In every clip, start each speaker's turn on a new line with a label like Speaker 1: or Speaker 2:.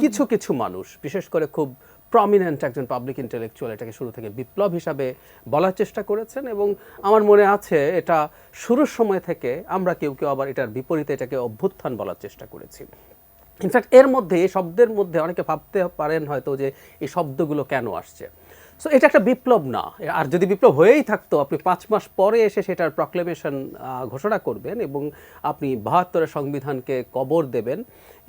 Speaker 1: কিছু কিছু মানুষ বিশেষ করে খুব প্রমিনেন্ট একজন পাবলিক ইন্টেলেকচুয়াল এটাকে শুরু থেকে বিপ্লব হিসাবে বলার চেষ্টা করেছেন, এবং আমার মনে আছে এটা শুরুর সময় থেকে আমরা কেউ কেউ আবার এটার বিপরীতে এটাকে অভ্যুত্থান বলার চেষ্টা করেছি। ইনফ্যাক্ট এর মধ্যে এই শব্দের মধ্যে অনেকে ভাবতে পারেন হয়তো যে এই শব্দগুলো কেন আসছে। সো এটা একটা বিপ্লব না, আর যদি বিপ্লব হয়েই থাকতো আপনি 5 মাস পরে এসে সেটার প্রক্লেমেশন ঘোষণা করবেন এবং আপনি 72-এর সংবিধানকে কবর দেবেন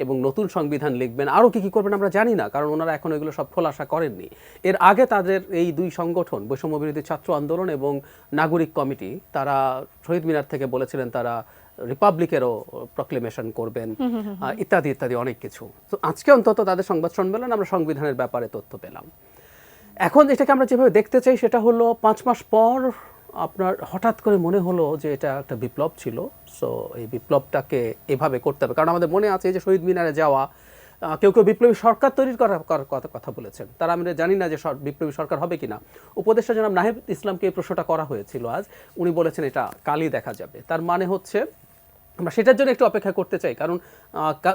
Speaker 1: এবং নতুন সংবিধান লিখবেন, আরও কী কী করবেন আমরা জানি না, কারণ ওনারা এখন এগুলো সব খোলাসা করেননি। এর আগে তাদের এই দুই সংগঠন বৈষম্য বিরোধী ছাত্র আন্দোলন এবং নাগরিক কমিটি তারা শহীদ মিনার থেকে বলেছিলেন তারা রিপাবলিকেরও প্রক্লেমেশন করবেন ইত্যাদি ইত্যাদি অনেক কিছু। তো আজকে অন্তত তাদের সংবাদ সম্মেলন আমরা সংবিধানের ব্যাপারে তথ্য পেলাম। এখন এটাকে আমরা যেভাবে দেখতে চাই সেটা হলো 5 মাস পর আপনার হঠাৎ করে মনে হলো যে এটা একটা বিপ্লব ছিল, সো এই বিপ্লবটাকে এভাবে করতে হবে। কারণ আমাদের মনে আছে যে শহীদ মিনারে যাওয়া, কেউ কেউ বিপ্লবী সরকার তৈরি করার কথা বলেছেন, তারা আমরা জানি না যে বিপ্লবী সরকার হবে কিনা। উপদেষ্টা জনাব নাহিদ ইসলামকে এই প্রশ্নটা করা হয়েছিল আজ, উনি বলেছেন এটা কালই দেখা যাবে। তার মানে হচ্ছে আমরা সেটার জন্য একটু অপেক্ষা করতে চাই, কারণ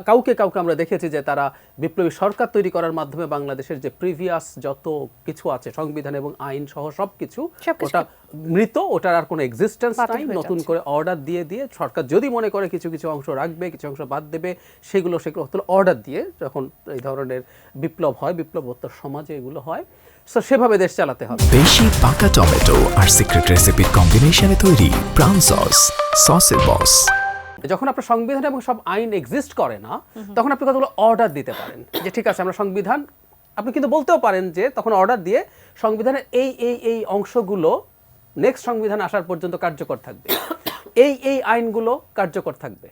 Speaker 1: কাউকে আমরা দেখেছি যে তারা বিপ্লবী সরকার তৈরি করার মাধ্যমে বাংলাদেশের যে প্রিভিয়াস যত কিছু আছে সংবিধান এবং আইন সহ সব কিছু ওটা মৃত, ওটার আর কোনো এক্সিস্টেন্স নাই। নতুন করে অর্ডার দিয়ে দিয়ে সরকার যদি মনে করে কিছু কিছু অংশ রাখবে, কিছু অংশ বাদ দেবে, সেগুলো অর্ডার দিয়ে যখন এই ধরনের বিপ্লব হয়, বিপ্লবোত্তর সমাজে এগুলো হয়, সো সেভাবে দেশ চালাতে হবে।
Speaker 2: বেশি পাকা টমেটো আর সিক্রেট রেসিপির কম্বিনেশনে তৈরি প্রাউন সস, সসের বস।
Speaker 1: যখন আপনার সংবিধান এবং সব আইন এক্সিস্ট করে না, তখন আপনি কতগুলো অর্ডার দিতে পারেন যে ঠিক আছে আমরা সংবিধান, আপনি কিন্তু বলতেও পারেন যে তখন অর্ডার দিয়ে সংবিধানের এই এই এই অংশগুলো নেক্সট সংবিধান আসার পর্যন্ত কার্যকর থাকবে, এই আইনগুলো কার্যকর থাকবে,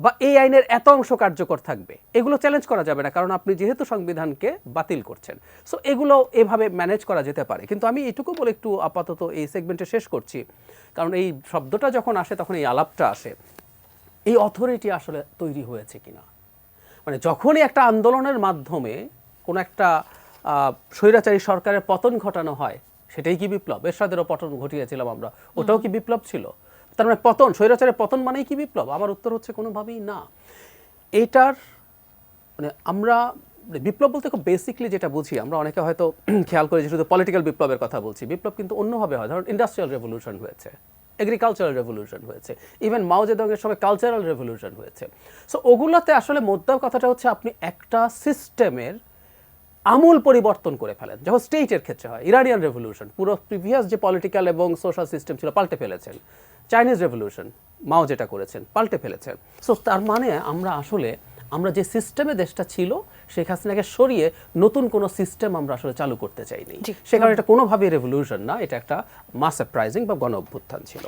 Speaker 1: বা এই আইনের এত অংশ কার্যকর থাকবে। এগুলো চ্যালেঞ্জ করা যাবে না, কারণ আপনি যেহেতু সংবিধানকে বাতিল করছেন। সো এগুলো এভাবে ম্যানেজ করা যেতে পারে। কিন্তু আমি এটুকু বলে একটু আপাতত এই সেগমেন্টে শেষ করছি, কারণ এই শব্দটা যখন আসে তখন এই আলাপটা আসে এই অথরিটি আসলে তৈরি হয়েছে কিনা। মানে যখনই একটা আন্দোলনের মাধ্যমে কোনো একটা স্বৈরাচারী সরকারের পতন ঘটানো হয়, সেটাই কি বিপ্লব? এরশাদেরও পতন ঘটিয়েছিলাম আমরা, ওটাও কি বিপ্লব ছিল? তার মানে পতন, স্বৈরাচারের পতন মানেই কি বিপ্লব? আমার উত্তর হচ্ছে কোনোভাবেই না। এইটার মানে আমরা বিপ্লব বলতে খুব বেসিকলি যেটা বুঝি, আমরা অনেকে হয়তো খেয়াল করি যে শুধু পলিটিক্যাল বিপ্লবের কথা বলছি। বিপ্লব কিন্তু অন্যভাবে হয়। ধরুন ইন্ডাস্ট্রিয়াল রেভলিউশন হয়েছে, এগ্রিকালচারাল রেভলিউশন হয়েছে, ইভেন মাও জেদংয়ের সময় কালচারাল রেভলিউশন হয়েছে। সো ওগুলোতে আসলে মোদ্দা কথাটা হচ্ছে আপনি একটা সিস্টেমের আমূল পরিবর্তন করে ফেলেন। যখন স্টেটের ক্ষেত্রে হয়, ইরানিয়ান রেভলিউশন পুরো প্রিভিয়াস যে পলিটিক্যাল এবং সোশ্যাল সিস্টেম ছিল পাল্টে ফেলেছেন। চাইনিজ রেভলিউশন মাও যেটা করেছেন পাল্টে ফেলেছেন। সো তার মানে আমরা যে সিস্টেমে দেশটা ছিল শেখ হাসিনাকে সরিয়ে নতুন কোনো সিস্টেম আমরা আসলে চালু করতে চাইনি। সে কারণে এটা কোনোভাবেই রেভলিউশন না, এটা একটা মাস আপরাইজিং বা গণ অভ্যুত্থান ছিল।